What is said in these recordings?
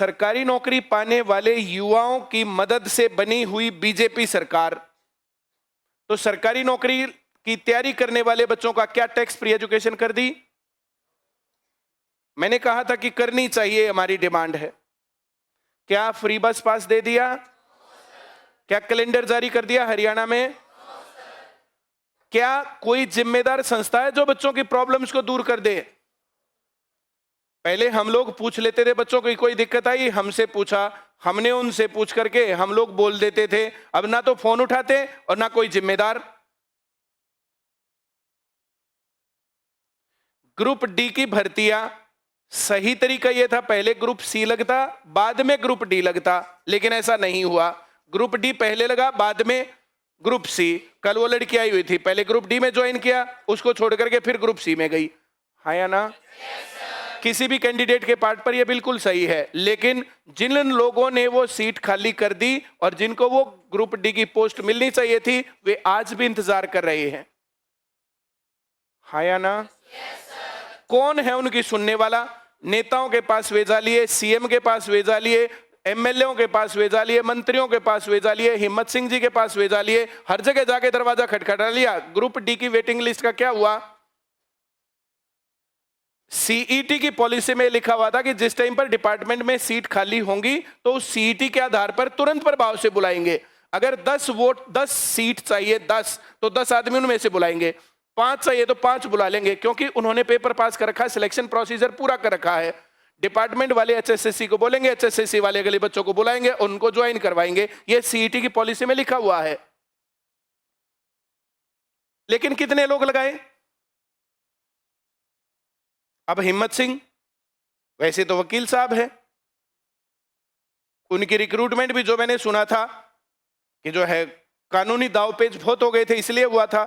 सरकारी नौकरी पाने वाले युवाओं की मदद से बनी हुई बीजेपी सरकार, तो सरकारी नौकरी की तैयारी करने वाले बच्चों का क्या टैक्स फ्री एजुकेशन कर दी? मैंने कहा था कि करनी चाहिए, हमारी डिमांड है। क्या फ्री बस पास दे दिया? क्या कैलेंडर जारी कर दिया हरियाणा में? क्या कोई जिम्मेदार संस्था है जो बच्चों की प्रॉब्लम्स को दूर कर दे? पहले हम लोग पूछ लेते थे बच्चों की कोई दिक्कत आई, हमसे पूछा, हमने उनसे पूछ करके हम लोग बोल देते थे। अब ना तो फोन उठाते और ना कोई जिम्मेदार। ग्रुप डी की भर्तियां, सही तरीका यह था पहले ग्रुप सी लगता, बाद में ग्रुप डी लगता, लेकिन ऐसा नहीं हुआ। ग्रुप डी पहले लगा, बाद में ग्रुप सी। कल वो लड़की आई हुई थी, पहले ग्रुप डी में ज्वाइन किया, उसको छोड़ करके फिर ग्रुप सी में गई। हाँ या ना? किसी भी कैंडिडेट के पार्ट पर यह बिल्कुल सही है, लेकिन जिन लोगों ने वो सीट खाली कर दी और जिनको वो ग्रुप डी की पोस्ट मिलनी चाहिए थी, वे आज भी इंतजार कर रहे हैं। हाँ या ना? कौन है उनकी सुनने वाला? नेताओं के पास भेजा लिए, सीएम के पास भेजा लिए, एमएलए के पास भेजा लिए, मंत्रियों के पास भेजा लिए, हिम्मत सिंह जी के पास भेजा लिए, हर जगह जाके दरवाजा खटखटा लिया। ग्रुप डी की वेटिंग लिस्ट का क्या हुआ? सीईटी की पॉलिसी में लिखा हुआ था कि जिस टाइम पर डिपार्टमेंट में सीट खाली होंगी तो उस सीईटी के आधार पर तुरंत प्रभाव से बुलाएंगे। अगर 10 सीट चाहिए, 10 तो 10 आदमी उनमें से बुलाएंगे, 5 चाहिए तो 5 बुला लेंगे, क्योंकि उन्होंने पेपर पास कर रखा है, सिलेक्शन प्रोसीजर पूरा कर रखा है। डिपार्टमेंट वाले एचएसएससी को बोलेंगे, एचएसएससी वाले अगले बच्चों को बुलाएंगे, उनको ज्वाइन करवाएंगे। यह सीईटी की पॉलिसी में लिखा हुआ है। लेकिन कितने लोग लगाए? अब हिम्मत सिंह वैसे तो वकील साहब है, उनकी रिक्रूटमेंट भी जो मैंने सुना था कि जो है कानूनी दावपेच बहुत हो गए थे, इसलिए हुआ था।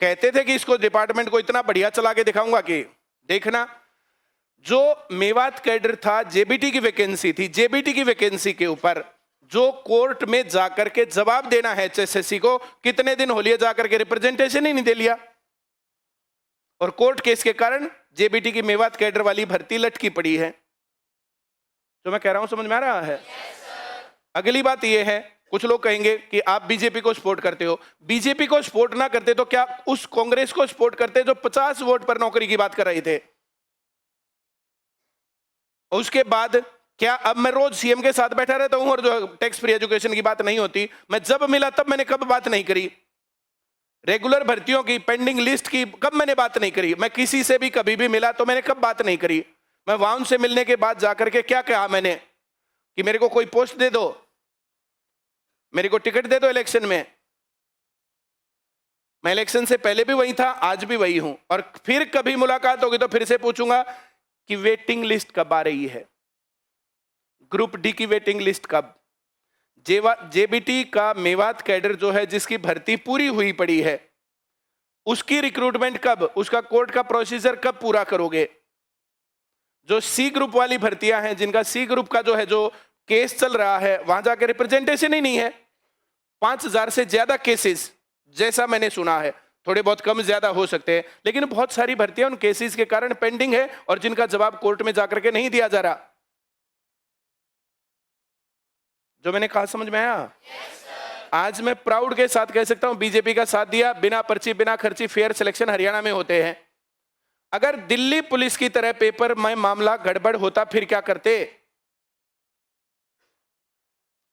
कहते थे कि इसको डिपार्टमेंट को इतना बढ़िया चला के दिखाऊंगा कि देखना। जो मेवात कैडर था, जेबीटी की वैकेंसी थी, जेबीटी की वैकेंसी के ऊपर जो कोर्ट में जाकर के जवाब देना है एचएसएससी को, कितने दिन हो लिए जाकर के रिप्रेजेंटेशन ही नहीं दे लिया, और कोर्ट केस के कारण जेबीटी की मेवात कैडर वाली भर्ती लटकी पड़ी है। जो मैं कह रहा हूं समझ में आ रहा है? अगली बात यह है, कुछ लोग कहेंगे कि आप बीजेपी को सपोर्ट करते हो। बीजेपी को सपोर्ट ना करते तो क्या उस कांग्रेस को सपोर्ट करते जो 50 वोट पर नौकरी की बात कर रहे थे? उसके बाद क्या अब मैं रोज सीएम के साथ बैठा रहता हूं और जो टैक्स फ्री एजुकेशन की बात नहीं होती? मैं जब मिला तब मैंने कब बात नहीं करी? रेगुलर भर्तियों की पेंडिंग लिस्ट की कब मैंने बात नहीं करी? मैं किसी से भी कभी भी मिला तो मैंने कब बात नहीं करी? मैं वहां उनसे मिलने के बाद जाकर के क्या कहा मैंने कि मेरे को कोई पोस्ट दे दो, मेरे को टिकट दे दो इलेक्शन में। मैं इलेक्शन से पहले भी वही था, आज भी वही हूं, और फिर कभी मुलाकात होगी तो फिर से पूछूंगा कि वेटिंग लिस्ट कब आ रही है, ग्रुप डी की वेटिंग लिस्ट कब? जेबीटी का मेवात कैडर जो है जिसकी भर्ती पूरी हुई पड़ी है, उसकी रिक्रूटमेंट कब, उसका कोर्ट का प्रोसीजर कब पूरा करोगे? जो सी ग्रुप वाली भर्तियां हैं, जिनका सी ग्रुप का जो है जो केस चल रहा है, वहां जाकर रिप्रेजेंटेशन ही नहीं है। 5000 से ज्यादा केसेस जैसा मैंने सुना है, थोड़े बहुत कम ज्यादा हो सकते हैं, लेकिन बहुत सारी भर्तियां उन केसेस के कारण पेंडिंग है और जिनका जवाब कोर्ट में जाकर के नहीं दिया जा रहा। जो मैंने कहा समझ में आया? आज मैं प्राउड के साथ कह सकता हूं बीजेपी का साथ दिया, बिना पर्ची बिना खर्ची फेयर सिलेक्शन हरियाणा में होते हैं। अगर दिल्ली पुलिस की तरह पेपर में मामला गड़बड़ होता फिर क्या करते?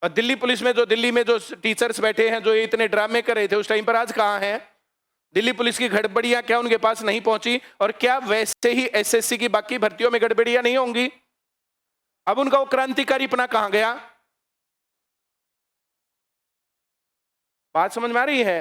और दिल्ली पुलिस में दिल्ली में जो टीचर्स बैठे हैं जो इतने ड्रामे कर रहे थे उस टाइम पर आज कहां हैं? दिल्ली पुलिस की गड़बड़ियां क्या उनके पास नहीं पहुंची? और क्या वैसे ही एसएससी की बाकी भर्तियों में गड़बड़ियां नहीं होंगी? अब उनका वो क्रांतिकारीपना कहां गया? बात समझ में आ रही है?